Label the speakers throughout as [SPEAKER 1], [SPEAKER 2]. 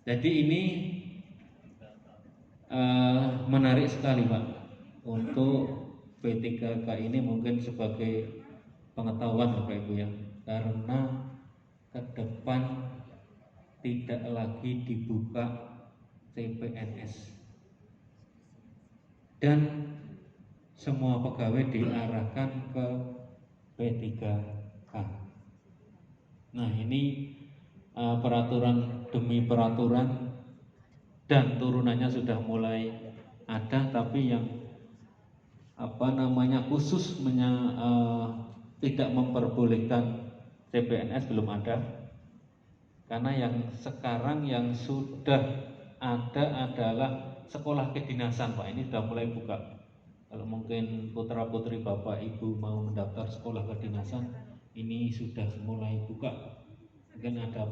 [SPEAKER 1] Jadi ini menarik sekali Pak untuk P3K ini, mungkin sebagai pengetahuan Bapak Ibu ya, karena ke depan tidak lagi dibuka CPNS dan semua pegawai diarahkan ke P3K. Nah ini peraturan demi peraturan dan turunannya sudah mulai ada, tapi yang khusus tidak memperbolehkan CPNS belum ada. Karena yang sekarang yang sudah ada adalah sekolah kedinasan Pak, ini sudah mulai buka. Kalau mungkin putra putri Bapak Ibu mau mendaftar sekolah kedinasan, ini sudah mulai buka. Mungkin ada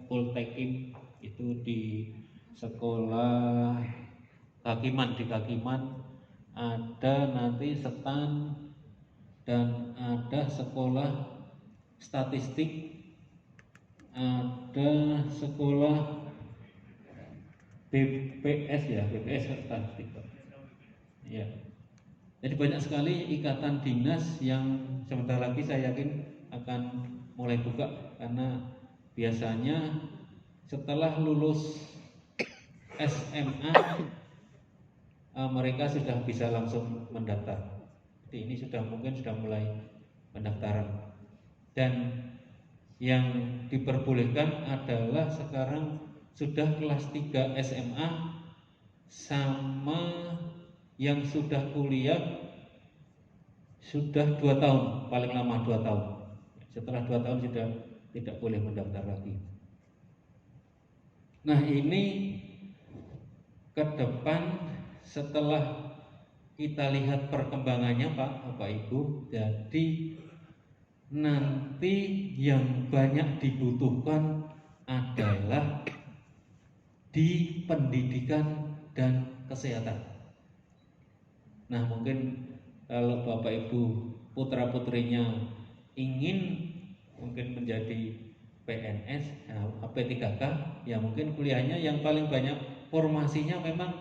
[SPEAKER 1] Poltekim itu di sekolah Kakiman, di Kakiman ada nanti STAN, dan ada sekolah statistik, ada sekolah BPS ya, BPS statistik ya. Jadi banyak sekali ikatan dinas yang sebentar lagi saya yakin akan mulai buka, karena biasanya setelah lulus SMA mereka sudah bisa langsung mendaftar. Jadi ini mungkin sudah mulai pendaftaran. Dan yang diperbolehkan adalah sekarang sudah kelas 3 SMA sama yang sudah kuliah sudah 2 tahun, paling lama 2 tahun. Setelah 2 tahun sudah tidak boleh mendaftar lagi. Nah ini ke depan setelah kita lihat perkembangannya Bapak Ibu, jadi nanti yang banyak dibutuhkan adalah di pendidikan dan kesehatan. Nah mungkin kalau Bapak Ibu putra putrinya ingin mungkin menjadi PNS, P3K, ya mungkin kuliahnya yang paling banyak formasinya memang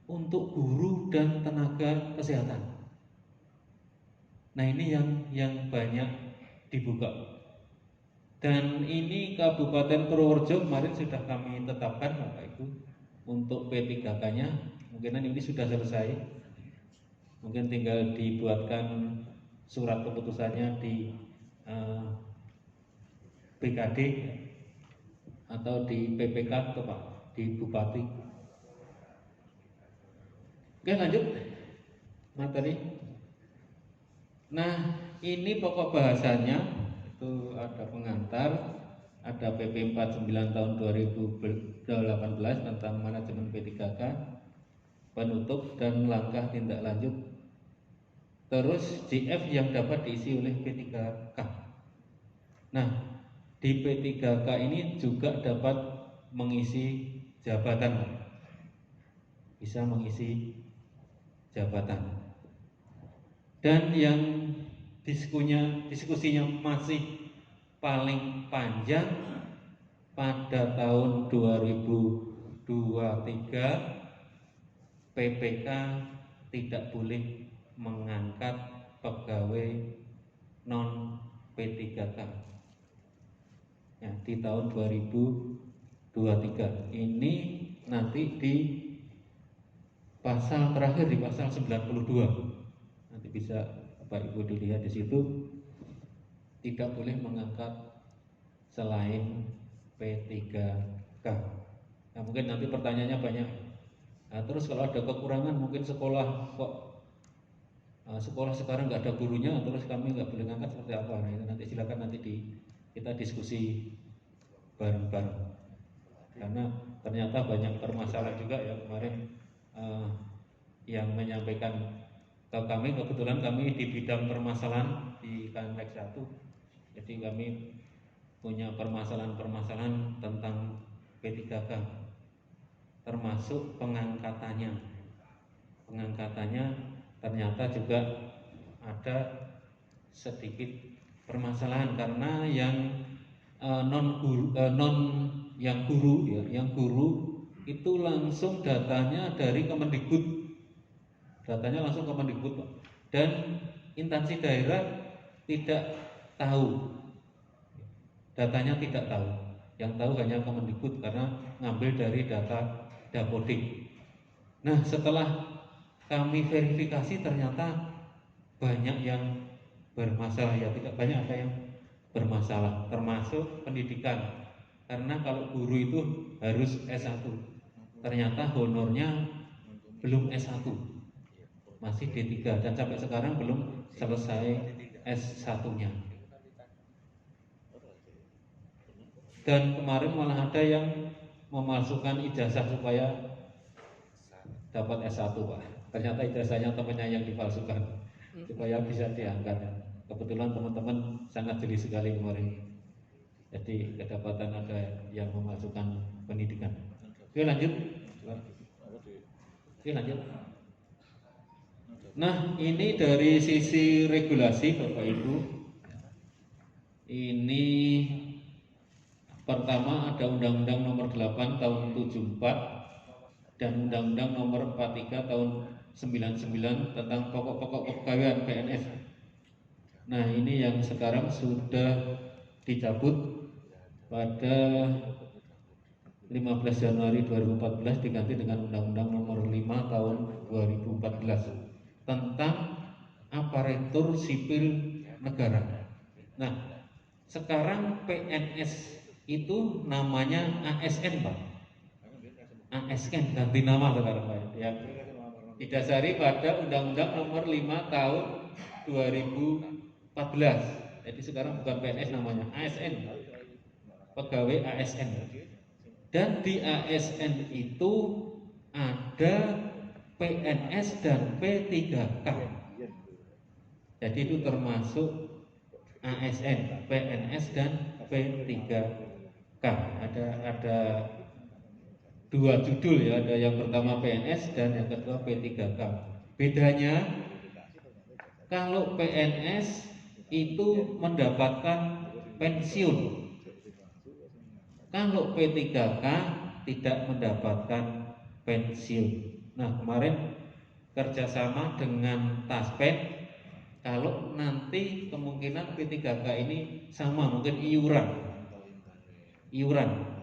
[SPEAKER 1] untuk guru dan tenaga kesehatan. Nah ini yang banyak dibuka. Dan ini Kabupaten Purworejo kemarin sudah kami tetapkan Bapak Ibu untuk P3K-nya. Mungkin ini sudah selesai. Mungkin tinggal dibuatkan surat keputusannya di BKD atau di PPK atau Pak, di Bupati. Oke lanjut materi. Nah ini pokok bahasanya itu ada pengantar, ada PP 49 tahun 2018 tentang manajemen P3K, penutup dan langkah tindak lanjut. Terus JF yang dapat diisi oleh P3K. Nah di P3K ini juga dapat mengisi jabatan, bisa mengisi jabatan. Dan yang diskusinya masih paling panjang pada tahun 2023, PPK tidak boleh mengangkat pegawai non P3K ya, di tahun 2023 ini nanti di pasal terakhir, di pasal 92. Nanti bisa Bapak Ibu dilihat di situ, tidak boleh mengangkat selain P3K. Nah, mungkin nanti pertanyaannya banyak. Nah, terus kalau ada kekurangan, mungkin sekolah sekarang nggak ada gurunya, terus kami nggak boleh ngangkat seperti apa? Nah, itu nanti silakan kita diskusi bareng-bareng. Karena ternyata banyak permasalahan juga ya kemarin yang menyampaikan ke kami. Kebetulan kami di bidang permasalahan di Kanlek 1, jadi kami punya permasalahan tentang P3K, termasuk pengangkatannya ternyata juga ada sedikit permasalahan, karena yang non yang guru ya, yang guru itu langsung datanya dari Kemendikbud, datanya langsung Kemendikbud Pak. Dan instansi daerah tidak tahu, datanya tidak tahu, yang tahu hanya Kemendikbud karena ngambil dari data Dapodik. Nah setelah kami verifikasi ternyata banyak yang bermasalah ya, tidak banyak, ada yang bermasalah termasuk pendidikan. Karena kalau guru itu harus S1, ternyata honornya belum S1, masih D3 dan sampai sekarang belum selesai S1-nya. Dan kemarin malah ada yang memasukkan ijazah supaya dapat S1 Pak. Ternyata ijazahnya temannya yang dipalsukan supaya bisa diangkat. Kebetulan teman-teman sangat jeli sekali kemarin. Jadi kedapatan ada yang memasukkan pendidikan. Oke lanjut. Oke lanjut. Nah ini dari sisi regulasi Bapak Ibu. Ini pertama ada Undang-Undang Nomor 8 Tahun 74 dan Undang-Undang Nomor 43 Tahun 99 tentang pokok-pokok kepegawaian PNS. Nah ini yang sekarang sudah dicabut pada 15 Januari 2014 diganti dengan Undang-Undang Nomor 5 Tahun 2014 tentang aparatur sipil negara. Nah sekarang PNS itu namanya ASN Pak. ASN ganti nama sekarang Pak ya. Didasari pada Undang-Undang Nomor 5 Tahun 2014. Jadi sekarang bukan PNS namanya ASN, pegawai ASN. Dan di ASN itu ada PNS dan P3K. Jadi itu termasuk ASN, PNS dan P3K. Ada dua judul ya, ada yang pertama PNS dan yang kedua P3K. Bedanya kalau PNS itu mendapatkan pensiun, kalau P3K tidak mendapatkan pensiun. Nah kemarin kerjasama dengan Taspen, kalau nanti kemungkinan P3K ini sama mungkin iuran,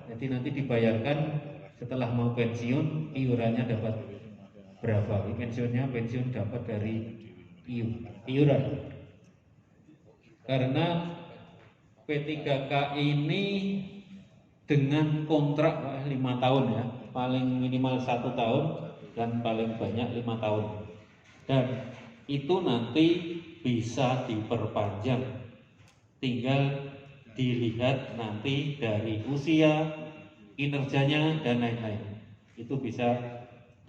[SPEAKER 1] jadi nanti dibayarkan setelah mau pensiun, iurannya dapat berapa? Pensiun dapat dari iuran. Karena P3K ini dengan kontrak 5 tahun ya, paling minimal 1 tahun dan paling banyak 5 tahun. Dan itu nanti bisa diperpanjang, tinggal dilihat nanti dari usia, kinerjanya dan lain-lain. Itu bisa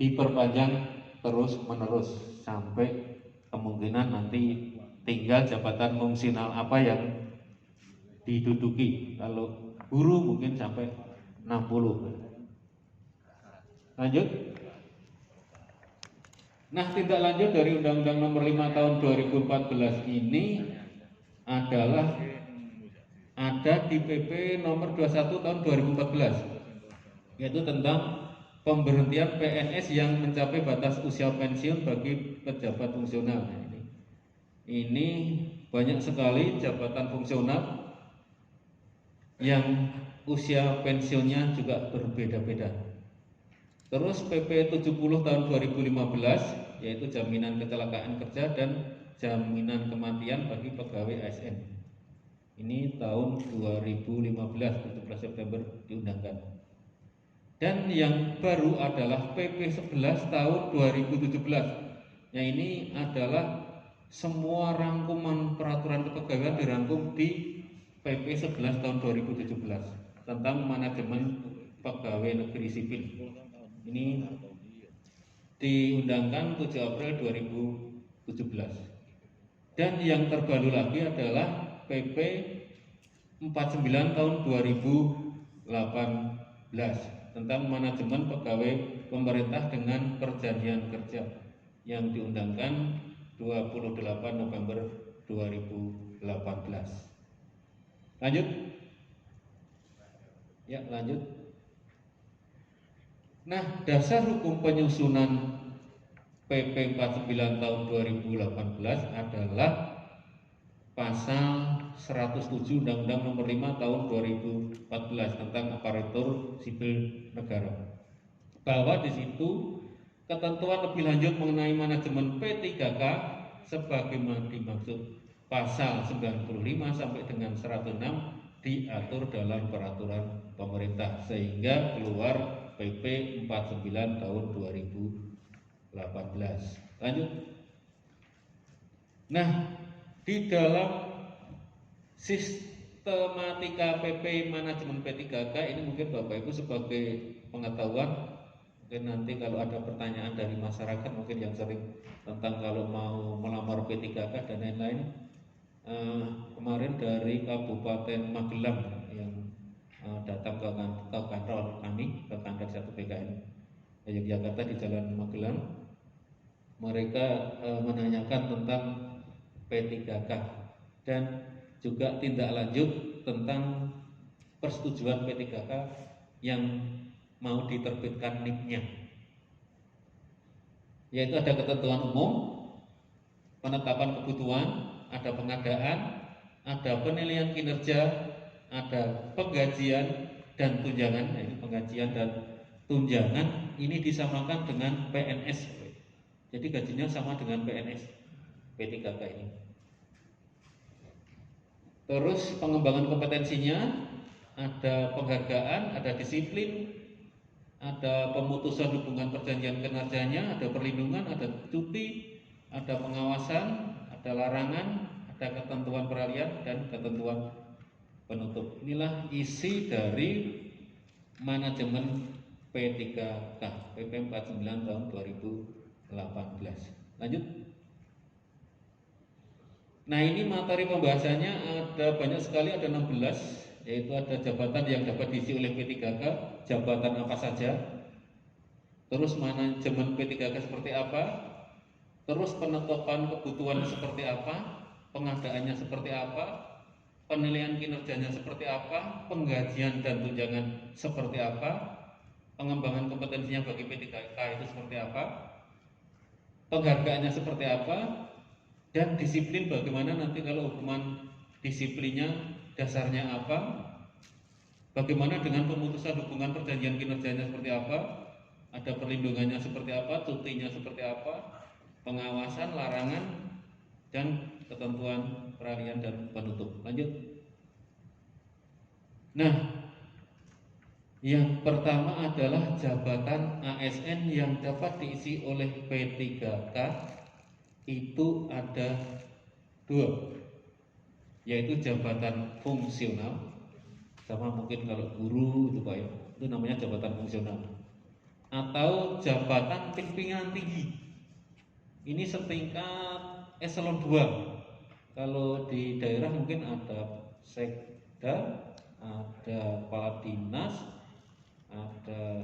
[SPEAKER 1] diperpanjang terus menerus sampai kemungkinan nanti tinggal jabatan fungsional apa yang diduduki. Kalau guru mungkin sampai 60. Lanjut. Nah tindak lanjut dari Undang-Undang Nomor 5 Tahun 2014 ini adalah ada di PP Nomor 21 Tahun 2014, yaitu tentang pemberhentian PNS yang mencapai batas usia pensiun bagi pejabat fungsional. Ini banyak sekali jabatan fungsional yang usia pensiunnya juga berbeda-beda. Terus PP 70 tahun 2015 yaitu jaminan kecelakaan kerja dan jaminan kematian bagi pegawai ASN. Ini tahun 2015, 17 September diundangkan. Dan yang baru adalah PP 11 tahun 2017. Ya ini adalah semua rangkuman peraturan kepegawaian dirangkum di PP 11 tahun 2017 tentang manajemen pegawai negeri sipil. Ini diundangkan 7 April 2017. Dan yang terbaru lagi adalah PP 49 tahun 2018 tentang manajemen pegawai pemerintah dengan perjanjian kerja yang diundangkan 28 November 2018. Lanjut. Ya, lanjut. Nah, dasar hukum penyusunan PP 49 tahun 2018 adalah pasal 107 Undang-Undang Nomor 5 tahun 2014 tentang aparatur sipil negara. Bahwa di situ ketentuan lebih lanjut mengenai manajemen P3K sebagaimana dimaksud pasal 95 sampai dengan 106 diatur dalam peraturan pemerintah sehingga keluar PP 49 tahun 2018. Lanjut. Nah, di dalam sistematika PP manajemen P3K ini mungkin Bapak Ibu sebagai pengetahuan, mungkin nanti kalau ada pertanyaan dari masyarakat mungkin yang sering tentang kalau mau melamar P3K dan lain-lain, kemarin dari Kabupaten Magelang yang datang ke kantor kami, ke kantor 1 PKN Yogyakarta di Jalan Magelang, mereka menanyakan tentang P3K dan juga tindak lanjut tentang persetujuan P3K yang mau diterbitkan NIK-nya, yaitu ada ketentuan umum, penetapan kebutuhan, ada pengadaan, ada penilaian kinerja, ada penggajian dan tunjangan. Nah, ini penggajian dan tunjangan ini disamakan dengan PNS, jadi gajinya sama dengan PNS P3K ini. Terus pengembangan kompetensinya, ada penghargaan, ada disiplin, ada pemutusan hubungan perjanjian kinerjanya, ada perlindungan, ada cuti, ada pengawasan, ada larangan, ada ketentuan peralihan dan ketentuan penutup. Inilah isi dari manajemen P3K PP 49 tahun 2018. Lanjut. Nah, ini materi pembahasannya ada banyak sekali, ada 16, yaitu ada jabatan yang dapat diisi oleh P3K, jabatan apa saja, terus manajemen P3K seperti apa, terus penetapan kebutuhan seperti apa, pengadaannya seperti apa, penilaian kinerjanya seperti apa, penggajian dan tunjangan seperti apa, pengembangan kompetensinya bagi P3K itu seperti apa, penghargaannya seperti apa, dan disiplin bagaimana nanti kalau hukuman disiplinnya dasarnya apa, bagaimana dengan pemutusan hubungan perjanjian kinerjanya seperti apa, ada perlindungannya seperti apa, cutinya seperti apa, pengawasan, larangan, dan ketentuan peralihan dan penutup. Lanjut. Nah, yang pertama adalah jabatan ASN yang dapat diisi oleh P3K itu ada 2, yaitu jabatan fungsional, sama mungkin kalau guru itu Pak ya, itu namanya jabatan fungsional, atau jabatan pimpinan tinggi. Ini setingkat eselon 2. Kalau di daerah mungkin ada sekda, ada kepala dinas, ada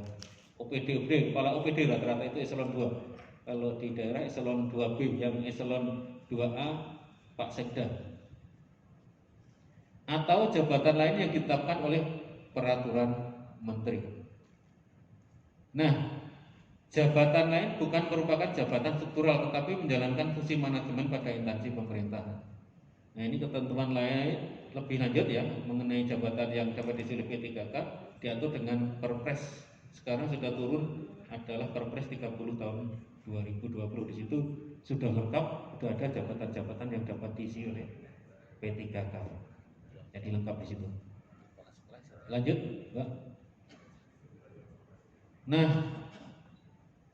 [SPEAKER 1] OPD, kepala OPD rata-rata itu eselon 2. Kalau di daerah eselon 2B, yang eselon 2A Pak Sekda. Atau jabatan lain yang ditetapkan oleh peraturan menteri. Nah, jabatan lain bukan merupakan jabatan struktural tetapi menjalankan fungsi manajemen pada instansi pemerintahan. Nah, ini ketentuan lain lebih lanjut ya mengenai jabatan yang dapat diisi oleh P3K diatur dengan Perpres. Sekarang sudah turun adalah Perpres 30 tahun 2020. Di situ sudah lengkap, sudah ada jabatan-jabatan yang dapat diisi oleh P3K. Jadi lengkap di situ. Lanjut, Mbak. Nah,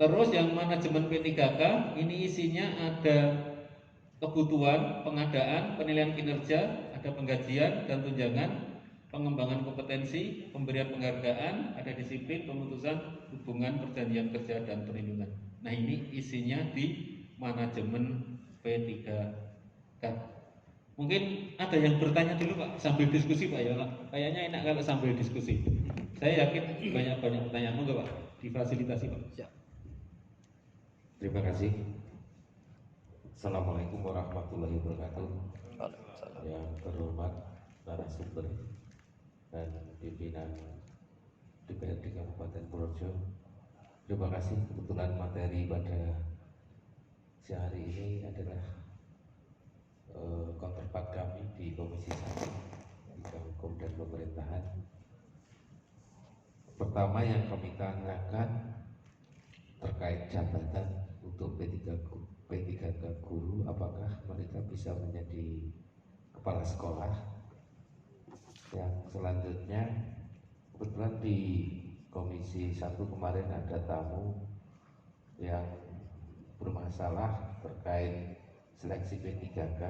[SPEAKER 1] terus yang manajemen P3K ini isinya ada kebutuhan, pengadaan, penilaian kinerja, ada penggajian dan tunjangan, pengembangan kompetensi, pemberian penghargaan, ada disiplin, pemutusan hubungan perjanjian kerja dan perlindungan. Nah, ini isinya di manajemen P3K. Mungkin ada yang bertanya dulu Pak, sambil diskusi Pak ya. Kayaknya enak kalau sambil diskusi. Saya yakin banyak pertanyaan. Monggo Pak, difasilitasi Pak.
[SPEAKER 2] Terima kasih. Assalamualaikum warahmatullahi wabarakatuh. Yang terhormat narasumber dan pimpinan Kabupaten Purworejo. Terima kasih, kebetulan materi pada siang hari ini adalah counterpart kami di Komisi 1 Bidang Hukum dan Pemerintahan. Pertama yang kami tanyakan terkait jabatan untuk P3K guru, apakah mereka bisa menjadi kepala sekolah. Yang selanjutnya, kebetulan di Komisi 1 kemarin ada tamu yang bermasalah terkait seleksi P3K.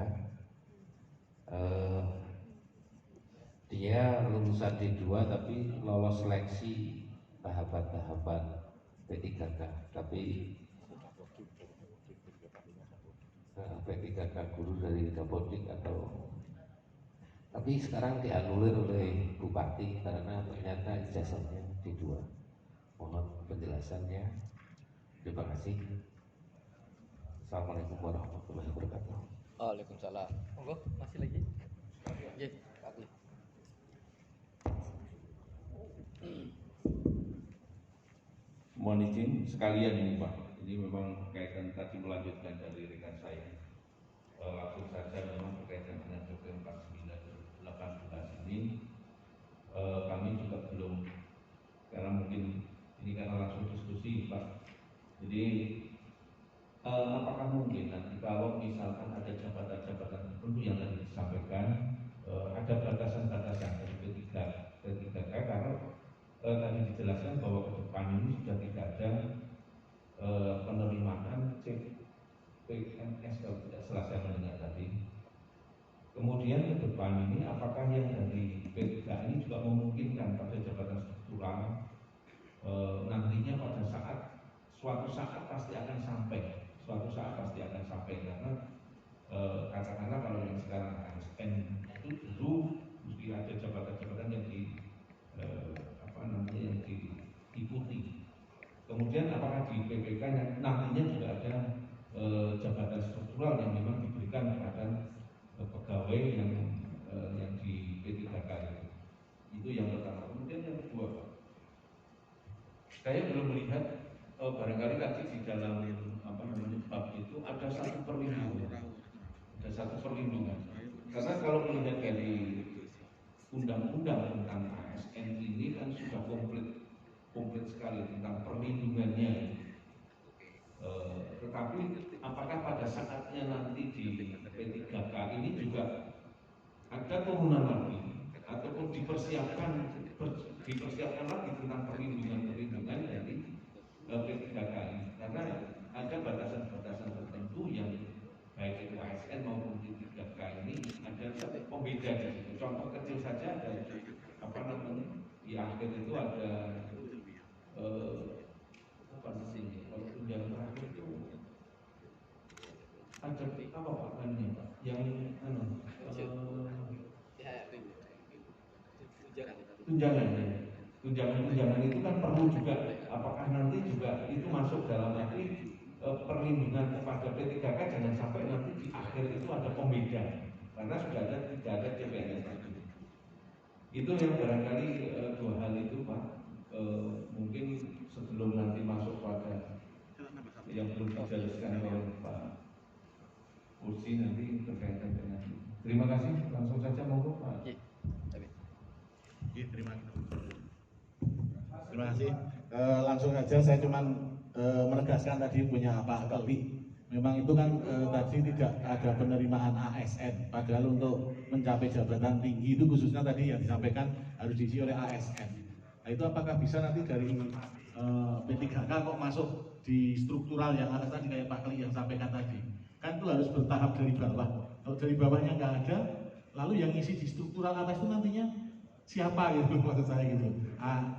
[SPEAKER 2] Dia lulusan D2 tapi lolos seleksi tahapan-tahapan P3K, tapi P3K guru dari Dapodik tapi sekarang dianulir oleh Bupati karena ternyata ijazahnya D2. Mohon penjelasannya. Terima kasih. Assalamualaikum warahmatullahi wabarakatuh.
[SPEAKER 3] Waalaikumsalam. Monggo, masih lagi? Nggih, Pak Ali.
[SPEAKER 4] Mohon izin sekalian ini Pak. Ini memang berkaitan tadi melanjutkan dari rekan saya. Langsung saja memang berkaitan dengan PP 49/18 ini kami juga belum, karena mungkin ini karena langsung diskusi Pak. Jadi apakah mungkin nanti kalau misalkan ada jabatan-jabatan tertentu yang tadi disampaikan ada batasan-batasan dari P3K, karena tadi dijelaskan bahwa ke depan ini sudah tidak ada penerimaan CPNS kalau tidak salah saya mendengar tadi. Kemudian ke depan ini apakah yang dari P3 ini juga memungkinkan pada jabatan struktural nantinya pada suatu saat pasti akan sampai karena katakanlah kalau yang sekarang ASN itu dulu mesti ada jabatan-jabatan yang yang diikuti. Kemudian apakah di PPK nantinya juga ada jabatan struktural yang memang diberikan kepada pegawai yang di P3K itu yang pertama. Kemudian yang kedua, saya belum melihat barangkali tadi di dalam bab itu ada satu perlindungan. Karena kalau melihat dari undang-undang tentang ASN ini kan sudah komplit sekali tentang perlindungannya. Tetapi apakah pada saatnya nanti di P3K ini juga ada turunan lagi ataupun dipersiapkan lagi tentang perlindungan dari P3K ini, karena ada batasan-batasan tertentu yang baik itu ASN maupun P3K ini ada satu pembeda di situ. Contoh kecil saja ada di akhir itu ada kalau tunjangan terakhir itu ada apa Pak namanya Pak? Yang tunjangan itu kan perlu juga, apakah nanti juga itu masuk dalam arti perlindungan kepada P3K, jangan sampai nanti di akhir itu ada pembeda karena sudah tidak ada CPNS lagi. Itu yang barangkali dua hal itu Pak, mungkin sebelum nanti masuk pada yang belum dijelaskan oleh Pak Kursi nanti berkaitan dengan itu. Terima kasih, langsung saja monggo Pak.
[SPEAKER 5] Terima kasih. Langsung saja saya cuma menegaskan tadi punya Pak Kelvi. Memang itu kan tadi tidak ada penerimaan ASN, padahal untuk mencapai jabatan tinggi itu khususnya tadi yang disampaikan harus diisi oleh ASN. Nah itu apakah bisa nanti dari P3K kok masuk di struktural yang atas tadi kayak Pak Kli yang sampaikan tadi? Kan itu harus bertahap dari bawah. Kalau dari bawahnya nggak ada, lalu yang isi di struktural atas itu nantinya siapa gitu maksud saya gitu.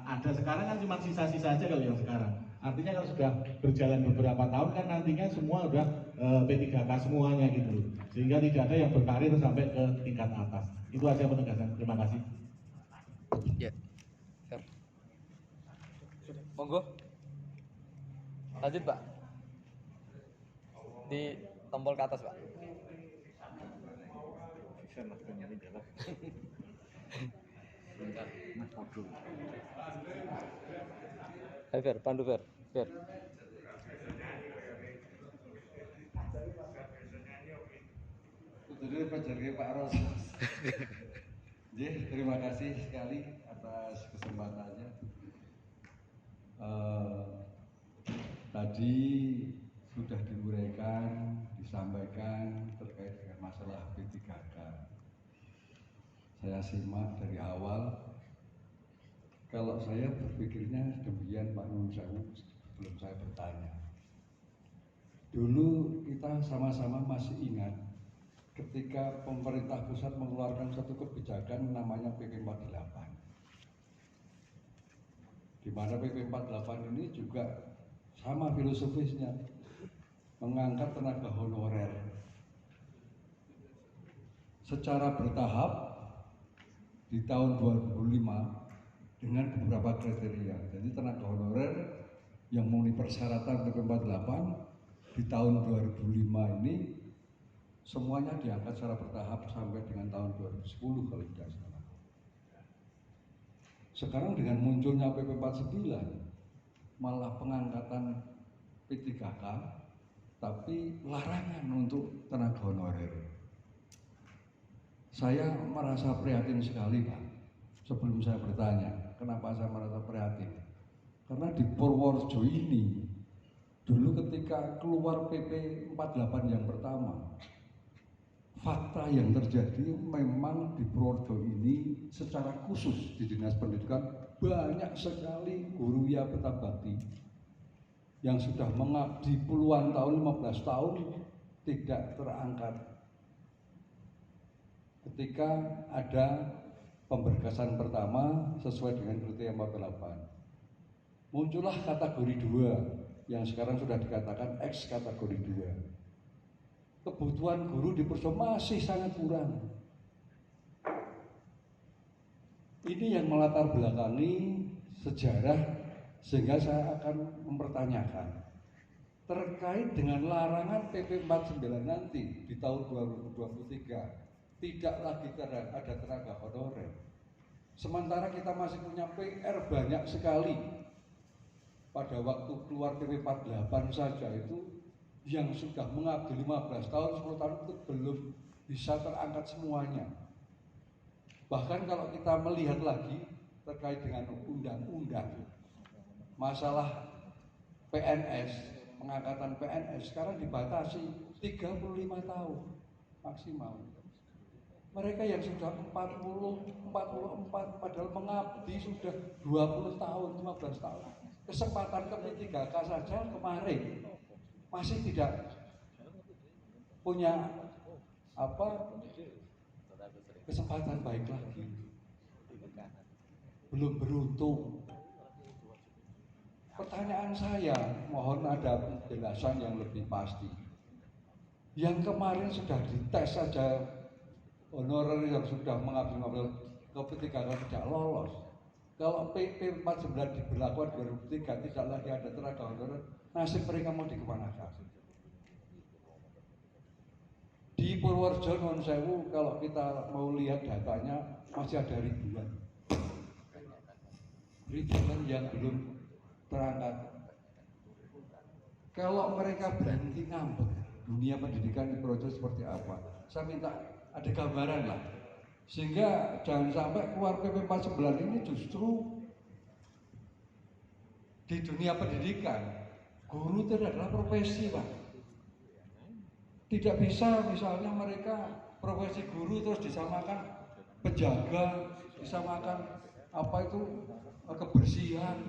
[SPEAKER 5] Ada sekarang kan cuma sisa-sisa aja kalau yang sekarang. Artinya kalau sudah berjalan beberapa tahun kan nantinya semua udah P3K semuanya gitu. Sehingga tidak ada yang berkarir sampai ke tingkat atas. Itu aja penegasan. Terima kasih.
[SPEAKER 3] Ya. Monggo. Lanjut Pak. Di tombol ke atas Pak. Hai Fer, pandu Fer. Fer.
[SPEAKER 6] Jadi pacarnya Pak Ros. Terima kasih sekali atas kesempatannya. Tadi sudah diuraikan, disampaikan terkait dengan masalah P3K. Saya simak dari awal. Kalau saya berpikirnya demikian Pak Nun Sewu sebelum saya bertanya. Dulu kita sama-sama masih ingat ketika pemerintah pusat mengeluarkan satu kebijakan namanya PP 48. Di mana PP 48 ini juga sama filosofisnya, mengangkat tenaga honorer secara bertahap di tahun 2005 dengan beberapa kriteria. Jadi tenaga honorer yang memenuhi persyaratan PP 48 di tahun 2005 ini semuanya diangkat secara bertahap sampai dengan tahun 2010 kalau tidak salah. Sekarang dengan munculnya PP 49 malah pengangkatan P3K tapi larangan untuk tenaga honorer. Saya merasa prihatin sekali Pak. Sebelum saya bertanya, kenapa saya merasa prihatin? Karena di Purworejo ini dulu ketika keluar PP 48 yang pertama, fakta yang terjadi memang di Purworejo ini secara khusus di Dinas Pendidikan banyak sekali guru ya betabakti yang sudah mengabdi puluhan tahun, 15 tahun tidak terangkat. Ketika ada pemberkasan pertama sesuai dengan kriteria 48, muncullah kategori 2 yang sekarang sudah dikatakan X kategori 2. Kebutuhan guru di Purworejo masih sangat kurang. Ini yang melatar belakangi sejarah sehingga saya akan mempertanyakan terkait dengan larangan PP 49 nanti di tahun 2023 tidak lagi ada tenaga honorer. Sementara kita masih punya PR banyak sekali. Pada waktu keluar PP 48 saja itu yang sudah mengabdi 15 tahun, 10 tahun itu belum bisa terangkat semuanya. Bahkan kalau kita melihat lagi terkait dengan undang-undang masalah PNS, pengangkatan PNS sekarang dibatasi 35 tahun maksimal. Mereka yang sudah 44 padahal mengabdi sudah 20 tahun, 15 tahun. Kesempatan ke P3K saja kemarin masih tidak punya kesempatan baik lagi, belum beruntung. Pertanyaan saya, mohon ada penjelasan yang lebih pasti. Yang kemarin sudah dites saja honorer yang sudah mengabdi ke P3K tidak lolos. Kalau PP 49 diberlakukan 2003 tidak lagi ada tenaga honorer, nasib mereka mau dikemanakan? Di Purworejo Nun Sewu kalau kita mau lihat datanya masih ada ribuan yang belum terangkat. Kalau mereka berhenti ngambek, dunia pendidikan di Purworejo seperti apa? Saya minta ada gambaran lah, sehingga jangan sampai keluar PP 49 ini justru di dunia pendidikan guru itu adalah profesi Pak. Tidak bisa misalnya mereka profesi guru terus disamakan penjaga, disamakan kebersihan,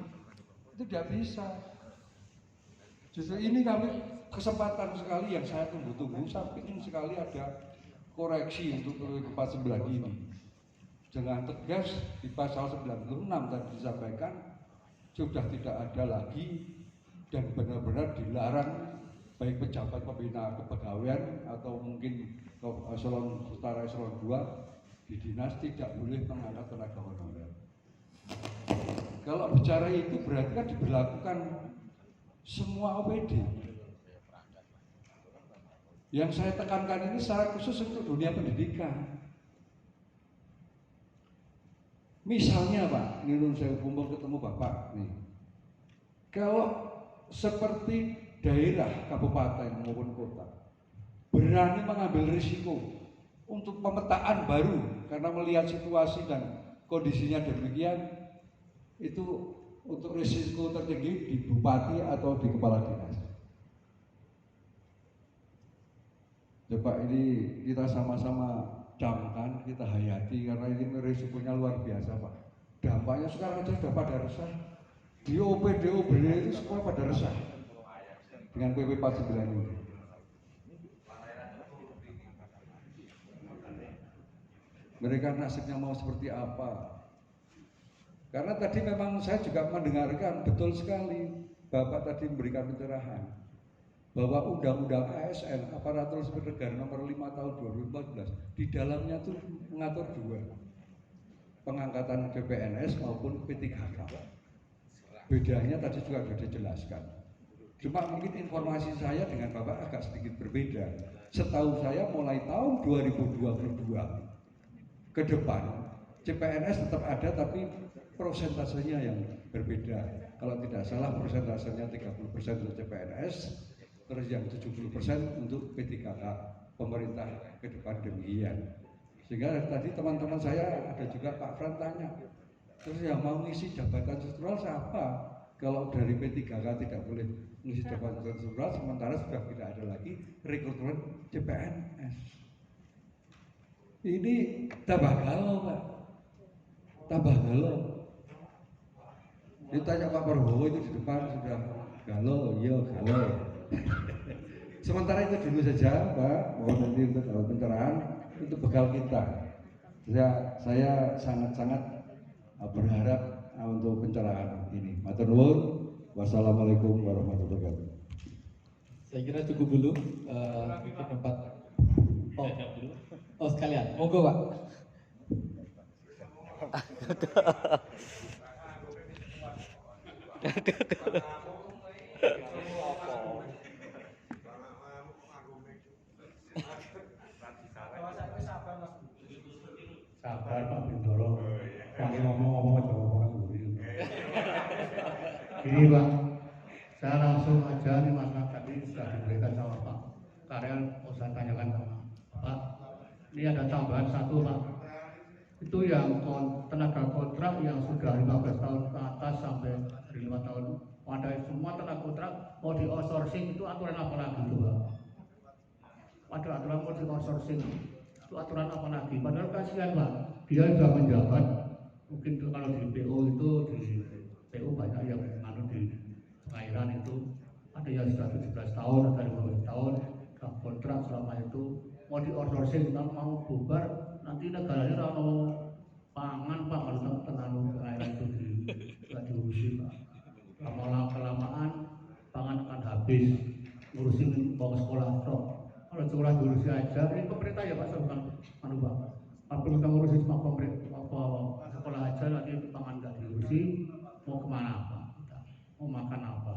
[SPEAKER 6] itu tidak bisa. Justru ini kami kesempatan sekali yang saya tunggu-tunggu, saya ingin sekali ada koreksi untuk PP 49 ini. Dengan tegas di pasal 96 tadi disampaikan sudah tidak ada lagi dan benar-benar dilarang baik pejabat pembina kepegawaian atau mungkin eselon setara eselon 2 di dinas tidak boleh mengangkat tenaga honorer. Kalau bicara itu berarti kan diberlakukan semua OPD. Yang saya tekankan ini secara khusus untuk dunia pendidikan. Misalnya Pak, ini saya kumpul ketemu Bapak nih. Kalau seperti daerah, kabupaten maupun kota berani mengambil risiko untuk pemetaan baru karena melihat situasi dan kondisinya demikian, itu untuk risiko tertinggi di bupati atau di kepala dinas. Coba ini kita sama-sama camkan, kita hayati karena ini risikonya luar biasa Pak. Dampaknya sekarang aja sudah pada resah. Di OPD itu semua pada resah dengan PP 49 ini. Mereka nasibnya mau seperti apa? Karena tadi memang saya juga mendengarkan betul sekali Bapak tadi memberikan pencerahan bahwa Undang-Undang ASN Aparatur Sipil Negara Nomor 5 Tahun 2014 di dalamnya itu mengatur dua, pengangkatan PPNS maupun P3K. Bedanya tadi juga sudah dijelaskan. Cuma mungkin informasi saya dengan Bapak agak sedikit berbeda. Setahu saya mulai tahun 2022 ke depan CPNS tetap ada tapi prosentasenya yang berbeda. Kalau tidak salah prosentasenya 30% untuk CPNS, terus yang 70% untuk P3K pemerintah ke depan demikian. Sehingga tadi teman-teman saya ada juga Pak Fran tanya, terus yang mau ngisi jabatan struktural siapa? Kalau dari P3K tidak boleh ngisi jabatan struktural, sementara sudah tidak ada lagi rekrutmen CPNS. Ini tambah galau Pak, tambah galau. Ditanya Pak Prabowo itu di depan sudah galau, iya galau. Sementara itu dulu saja Pak, mohon nanti untuk pencerahan untuk bekal kita. Saya sangat-sangat berharap untuk pencerahan ini. Matur nuwun. Wassalamualaikum warahmatullahi wabarakatuh.
[SPEAKER 3] Saya kira cukup dulu mungkin tempat. Oh sekalian, monggo Pak.
[SPEAKER 7] Sabar Pak Bintoro, kami ngomong-ngomong aja ngomong dulu. Ini Pak, saya langsung aja nih Mas tadi sudah diberikan sama Pak Karel, saya tanyakan sama Pak. Ini ada tambahan satu Pak, itu yang tenaga kontrak yang sudah 15 tahun ke atas sampai 5 tahun, ada semua tenaga kontrak mau di outsourcing, itu aturan apa lagi itu Pak? Ada aturan mau di outsourcing, itu aturan apa lagi? Padahal kasihan Pak, dia sudah menjabat, mungkin kalau di PO itu di PO banyak yang di pengairan itu ada yang sudah 17 tahun, ada 15 tahun kontrak selama itu mau di outsourcing, kalau mau bubar nanti negaranya mau pangan Pak, kalau terlalu pengairan itu tidak diurusi Pak. Lama-lama kelamaan pangan akan habis, ngurusin mau sekolah stok. Kalau sekolah diurusi aja, ini pemerintah ya Pak, bukan Pak. Kalau kita ngurusin cuma pemerintah sekolah aja, nanti pangan nggak diurusi, mau kemana Pak? Mau makan apa?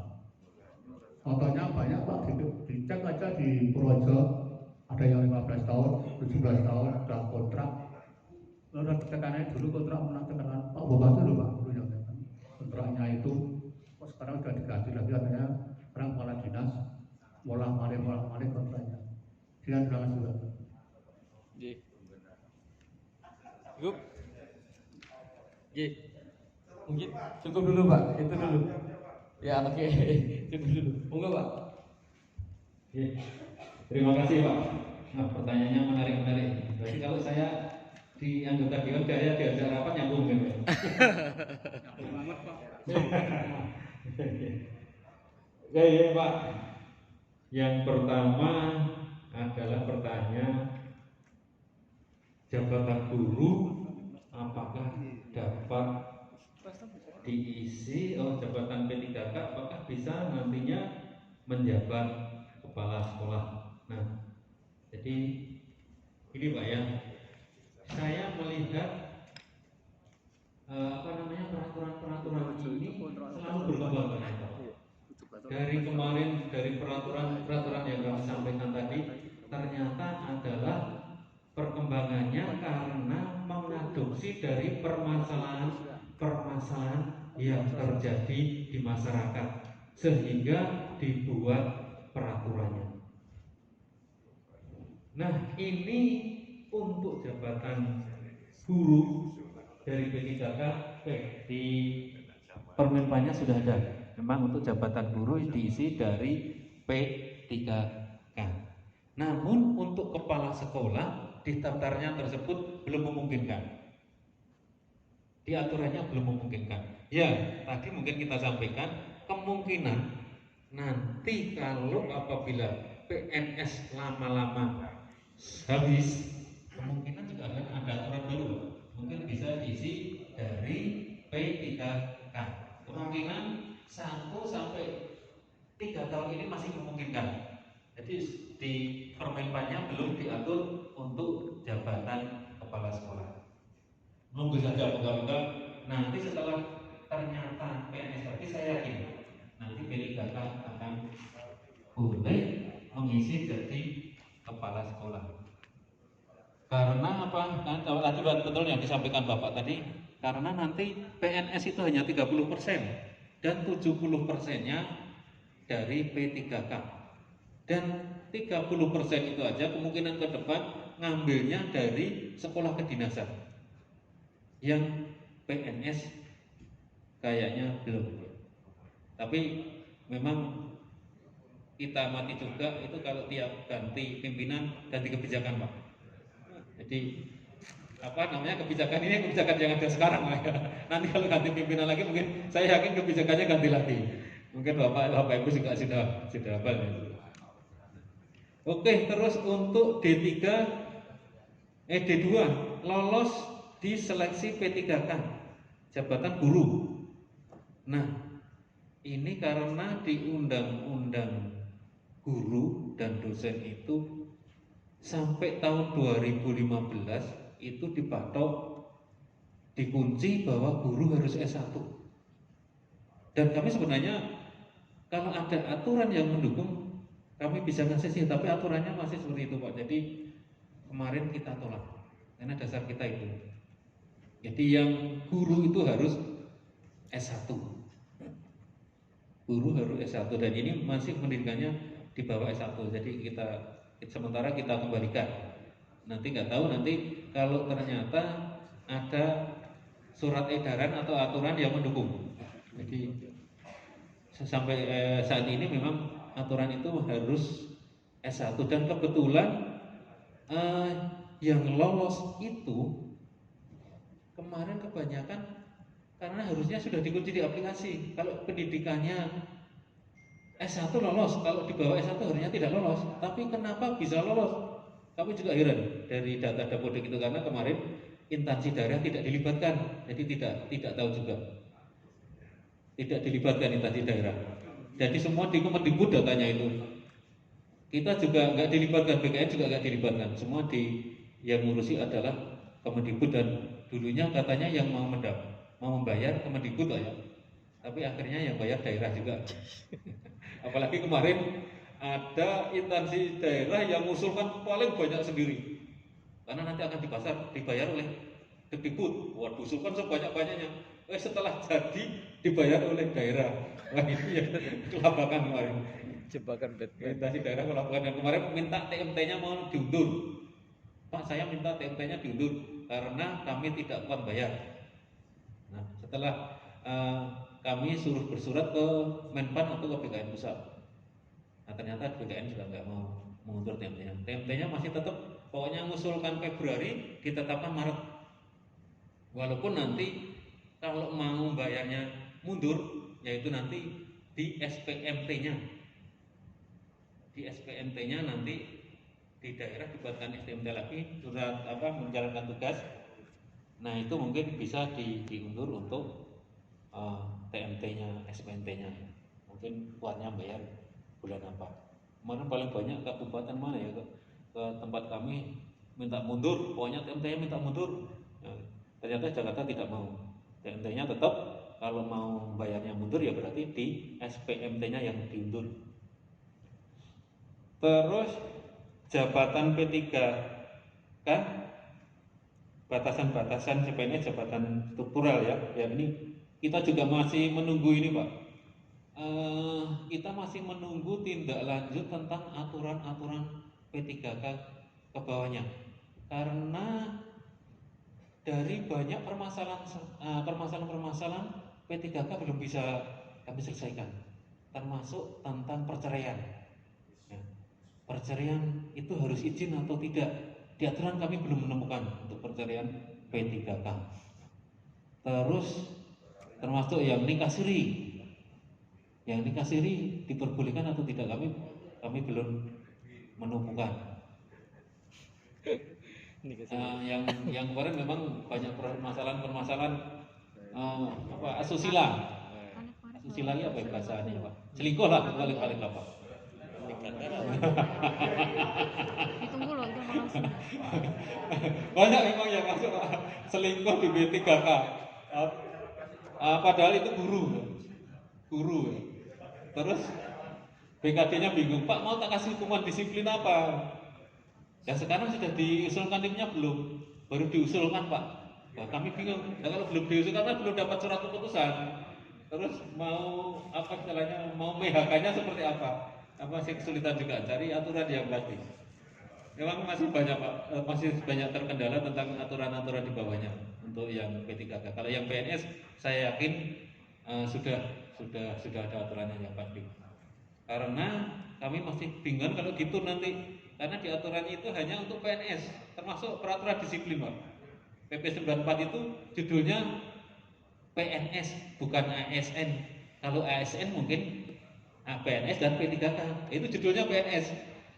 [SPEAKER 7] Contohnya banyak Pak, dicek aja di Purworejo, ada yang 15 tahun, 17 tahun, sudah kontrak. Lalu tekanannya dulu kontrak menang tekanan Pak Bupati dulu Pak, dulu yang kontraknya itu, kok sekarang sudah diganti lagi, katanya sekarang kepala dinas, bolak-balik kontraknya. Dengan jangan juga.
[SPEAKER 3] Cukup. Mungkin cukup dulu Pak, itu dulu. Ya oke, cukup dulu. Monggo Pak.
[SPEAKER 1] Terima kasih Pak. Nah, pertanyaannya menarik-menarik. Berarti kalau saya di anggota dewan saya diajak rapat nyambung kan Pak? Nyambung banget Pak. Ya Pak. Yang pertama adalah pertanyaan jabatan guru apakah dapat diisi jabatan P3K, apakah bisa nantinya menjabat kepala sekolah. Nah, jadi ini Pak ya, saya melihat peraturan ini selalu berkembang Pak. Dari kemarin dari peraturan yang kami sampaikan tadi ternyata adalah perkembangannya karena mengadopsi dari permasalahan permasalahan yang terjadi di masyarakat sehingga dibuat peraturannya. Nah, ini untuk jabatan guru dari P3K di Permenpannya sudah ada. Memang untuk jabatan guru diisi dari P3K. Namun untuk kepala sekolah di daftarnya tersebut belum memungkinkan. Di aturannya belum memungkinkan. Ya, tadi mungkin kita sampaikan kemungkinan nanti kalau apabila PNS lama-lama habis, kemungkinan juga akan ada aturan baru. Mungkin bisa diisi dari P3K. Kemungkinan 1 sampai 3 tahun ini masih memungkinkan. Jadi di Permenpannya belum diatur untuk jabatan kepala sekolah. Nunggu saja, moga-moga nanti setelah ternyata PNS tadi, saya yakin nanti P3K akan boleh mengisi jadi kepala sekolah. Karena apa? Kan tadi betul yang disampaikan Bapak tadi, karena nanti PNS itu hanya 30% dan 70%-nya dari P3K. Dan 30% itu aja kemungkinan ke depan ngambilnya dari sekolah kedinasan. Yang PNS kayaknya belum. Tapi memang kita amati juga itu kalau tiap ganti pimpinan, ganti kebijakan, Pak. Jadi kebijakan ini kebijakan yang ada sekarang, Pak. Nanti kalau ganti pimpinan lagi mungkin saya yakin kebijakannya ganti lagi. Mungkin Bapak Ibu juga sudah hafal. Oke, terus untuk D2 lolos di seleksi P3K jabatan guru. Nah, ini karena di undang-undang guru dan dosen itu sampai tahun 2015 itu dipatok, dikunci bahwa guru harus S1. Dan kami sebenarnya kalau ada aturan yang mendukung kami bisa ngasih sih, tapi aturannya masih seperti itu, Pak. Jadi kemarin kita tolak karena dasar kita itu. Jadi yang guru itu harus S1. Guru harus S1 dan ini masih pendidikannya di bawah S1. Jadi sementara kita kembalikan. Nanti nggak tahu nanti kalau ternyata ada surat edaran atau aturan yang mendukung. Jadi sampai saat ini memang aturan itu harus S1 dan kebetulan yang lolos itu kemarin kebanyakan karena harusnya sudah dikunci di aplikasi. Kalau pendidikannya S1 lolos, kalau di bawah S1 harusnya tidak lolos. Tapi kenapa bisa lolos? Kami juga heran dari data Dapodik itu karena kemarin instansi daerah tidak dilibatkan, jadi tidak tahu juga. Tidak dilibatkan instansi daerah. Jadi semua di Kemendikbud datanya itu. Kita juga nggak dilibatkan, BKN juga nggak dilibatkan. Semua yang ngurusi adalah Kemendikbud dan dulunya katanya yang mau membayar Kemendikbud lah ya. Tapi akhirnya yang bayar daerah juga. Apalagi kemarin ada instansi daerah yang mengusulkan paling banyak sendiri. Karena nanti akan dibayar oleh Kemendikbud. Waduh, usulkan sebanyak-banyaknya. Setelah jadi dibayar oleh daerah. Wah, ini ya kelabakan kemarin.
[SPEAKER 3] Jebakan Batman.
[SPEAKER 1] Instansi daerah kelabakan dan kemarin minta TMT-nya mau diundur. Pak, saya minta TMT-nya diundur karena kami tidak kuat bayar. Nah, setelah kami suruh bersurat ke Menpan atau ke BKN pusat. Nah, ternyata BKN juga nggak mau mengundur TMT-nya. TMT-nya masih tetap, pokoknya mengusulkan Februari, ditetapkan Maret. Walaupun nanti kalau mau bayarnya mundur, yaitu nanti di SPMT-nya. Di SPMT-nya nanti di daerah dibuatkan SPMT lagi, surat menjalankan tugas. Nah, itu mungkin bisa diundur untuk TMT-nya, SPMT-nya. Mungkin kuatnya bayar bulan apa. Kemarin paling banyak kabupaten mana ya ke tempat kami minta mundur, pokoknya TMT-nya minta mundur. Nah, ternyata Jakarta tidak mau. TMT-nya tetap, kalau mau bayarnya mundur ya berarti di SPMT-nya yang diundur. Terus jabatan P3 kan batasan-batasan CPNS jabatan struktural ya. Ya ini kita juga masih menunggu ini Pak. Kita masih menunggu tindak lanjut tentang aturan-aturan P3K ke bawahnya. Karena dari banyak permasalahan P3K belum bisa kami selesaikan, termasuk tentang perceraian. Ya, perceraian itu harus izin atau tidak? Di aturan kami belum menemukan untuk perceraian P3K. Terus termasuk yang nikah siri. Yang nikah siri diperbolehkan atau tidak, kami belum menemukan. Yang kemarin memang banyak permasalahan asusila. Asusila ini apa ya bahasanya Pak? Selingkuh lah paling apa?
[SPEAKER 8] Ditunggu loh, itu makasih.
[SPEAKER 1] Banyak memang yang masuk selingkuh di B3K. Padahal itu guru. Terus BKD-nya bingung, Pak mau tak kasih hukuman disiplin apa? Ya sekarang sudah diusulkan timnya belum? Baru diusulkan Pak. Nah, kami bingung. Nah, kalau belum diusulkan kan belum dapat surat keputusan. Terus mau apa istilahnya? Mau PHK-nya seperti apa? Masih kesulitan juga cari aturan yang pasti. Memang masih banyak Pak, masih banyak terkendala tentang aturan-aturan di bawahnya untuk yang P3K. Kalau yang PNS saya yakin sudah ada aturannya yang pasti. Karena kami masih bingung kalau gitu nanti, karena di aturannya itu hanya untuk PNS, termasuk peraturan disiplin Pak. PP 94 itu judulnya PNS bukan ASN. Kalau ASN mungkin PNS dan P3K. Itu judulnya PNS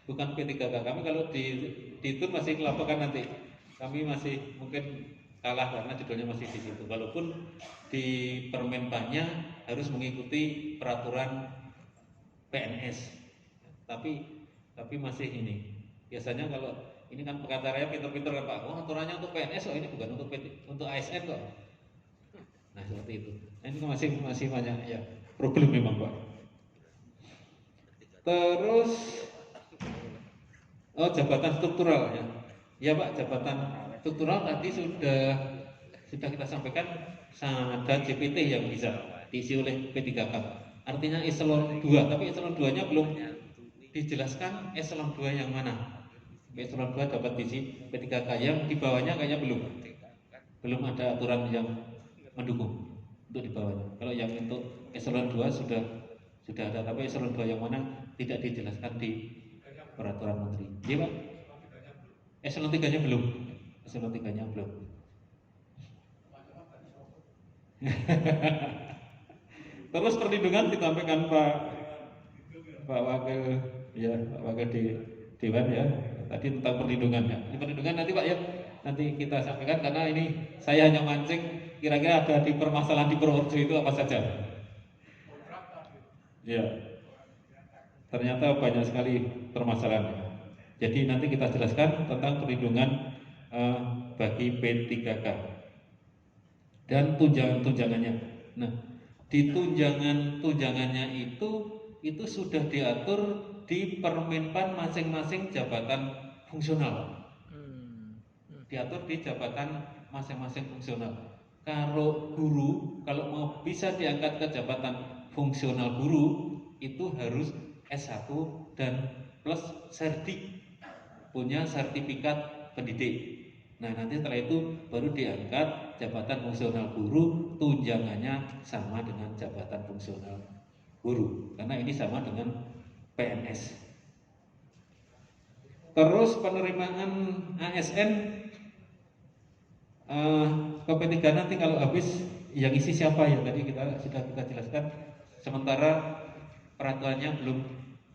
[SPEAKER 1] bukan P3K. Kami kalau di itu masih kelabakan nanti. Kami masih mungkin kalah karena judulnya masih di situ. Walaupun di Permenpannya harus mengikuti peraturan PNS, tapi masih ini. Biasanya kalau ini kan pengacaranya pinter-pinter kan Pak. Oh aturannya untuk PNS, ini bukan untuk ASN kok. Nah seperti itu. Nah, ini masih banyak ya problem memang Pak. Terus jabatan struktural ya. Ya Pak, jabatan struktural tadi sudah kita sampaikan ada JPT yang bisa diisi oleh P3K. Artinya eselon 2, tapi eselon 2-nya belum dijelaskan eselon 2 yang mana. Eselon 2 dapat diisi P3K, yang di bawahnya kayaknya belum ada aturan yang mendukung untuk di bawahnya. Kalau yang untuk eselon 2 sudah ada, tapi eselon 2 yang mana tidak dijelaskan di peraturan menteri. Iya Pak? Eselon 3-nya belum. Eselon 3-nya belum. Terus perlindungan disampaikan Pak Wakil ya, Pak Wakil di Dewan ya. Tadi tentang perlindungan ya. Ini perlindungan nanti Pak ya. Nanti kita sampaikan karena ini saya hanya mancing kira-kira ada di permasalahan di Purworejo itu apa saja. Ya. Ternyata banyak sekali permasalahannya. Jadi nanti kita jelaskan tentang perlindungan bagi P3K dan tunjangannya. Nah, di tunjangannya itu sudah diatur di Permenpan masing-masing jabatan fungsional. Diatur di jabatan masing-masing fungsional. Kalau guru, kalau mau bisa diangkat ke jabatan fungsional guru itu harus S1 dan plus serdik, punya sertifikat pendidik. Nah nanti setelah itu baru diangkat jabatan fungsional guru, tunjangannya sama dengan jabatan fungsional guru, karena ini sama dengan PNS. Terus penerimaan ASN ke P3 nanti kalau habis yang isi siapa ya, tadi sudah kita jelaskan. Sementara peraturannya belum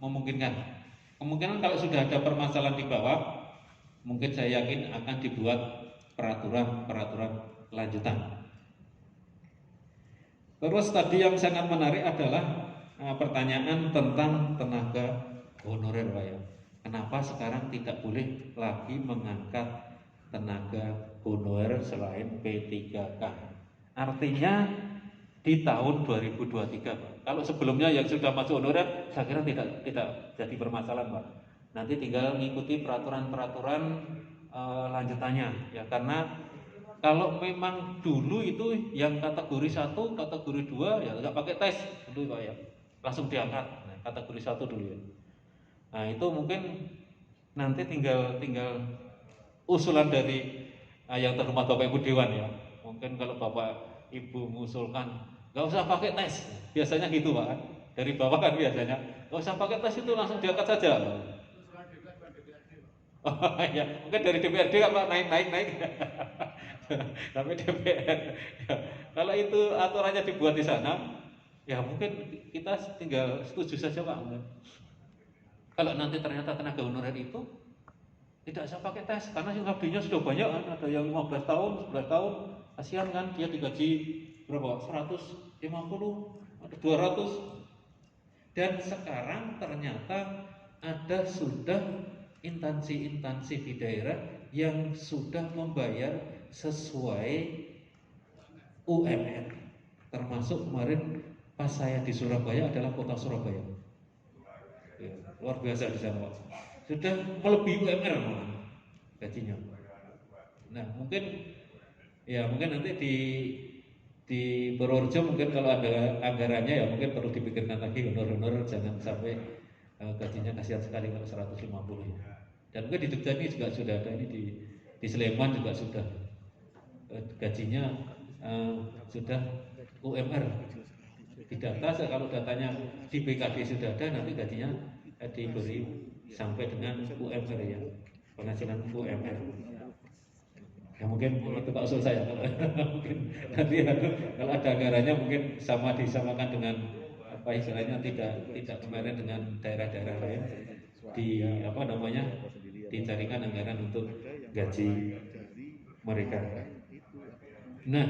[SPEAKER 1] memungkinkan. Kemungkinan kalau sudah ada permasalahan di bawah, mungkin saya yakin akan dibuat peraturan lanjutan. Terus tadi yang sangat menarik adalah pertanyaan tentang tenaga honorer Pak ya. Kenapa sekarang tidak boleh lagi mengangkat tenaga honorer selain P3K? Artinya di tahun 2023 Pak. Kalau sebelumnya yang sudah masuk honorer, saya kira tidak jadi permasalahan Pak. Nanti tinggal mengikuti peraturan-peraturan lanjutannya ya, karena kalau memang dulu itu yang kategori 1, kategori 2 ya nggak pakai tes dulu Pak ya, langsung diangkat. Nah, kategori 1 dulu ya. Nah itu mungkin nanti tinggal usulan dari yang terhormat Bapak Ibu Dewan ya. Mungkin kalau Bapak Ibu mengusulkan nggak usah pakai tes, biasanya gitu Pak kan. Dari bawah kan biasanya nggak usah pakai tes, itu langsung diangkat saja. Oh, ya, mungkin dari DPRD kan Pak naik. Tapi DPR, ya, kalau itu aturannya dibuat di sana, ya mungkin kita tinggal setuju saja Pak. Kalau nanti ternyata tenaga honorer itu tidak usah pakai tes, karena yang abdinya sudah banyak kan, ada yang 15 tahun, 11 tahun, kasihan kan dia digaji berapa? 150, ada 200. Dan sekarang ternyata ada sudah instansi-instansi di daerah yang sudah membayar sesuai UMR, termasuk kemarin pas saya di Surabaya adalah kota Surabaya, ya, luar biasa di sana Pak, sudah melebihi UMR malah gajinya. Nah mungkin nanti di Purworejo mungkin kalau ada anggarannya ya mungkin perlu dipikirkan lagi honor-honor, jangan sampai gajinya kasihan sekali kalau 150 ya. Dan mungkin di Jogja ini juga sudah ada, ini di Sleman juga sudah gajinya sudah UMR didata. Kalau datanya di BKD sudah ada, nanti gajinya diberi sampai dengan UMR ya, penghasilan UMR. Ya mungkin itu Pak usul saya, mungkin nanti kalau ada anggarannya mungkin disamakan dengan apa istilahnya, tidak kemarin dengan daerah-daerah lain, dicarikan anggaran untuk gaji mereka. Nah,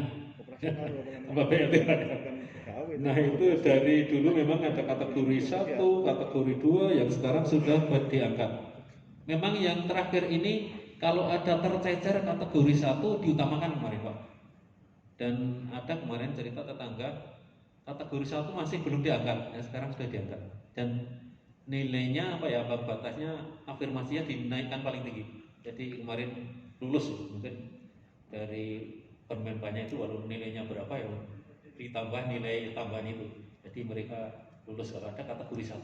[SPEAKER 1] nah itu dari dulu memang ada kategori 1, kategori 2 yang sekarang sudah diangkat. Memang yang terakhir ini kalau ada tercecer kategori 1 diutamakan kemarin Pak. Dan ada kemarin cerita tetangga kategori 1 masih belum diangkat, ya sekarang sudah diangkat. Dan nilainya apa ya, batasnya afirmasinya dinaikkan paling tinggi. Jadi kemarin lulus mungkin dari Permenbannya itu walau nilainya berapa ya ditambah nilai tambahan itu. Jadi mereka lulus kalau ada kategori 1.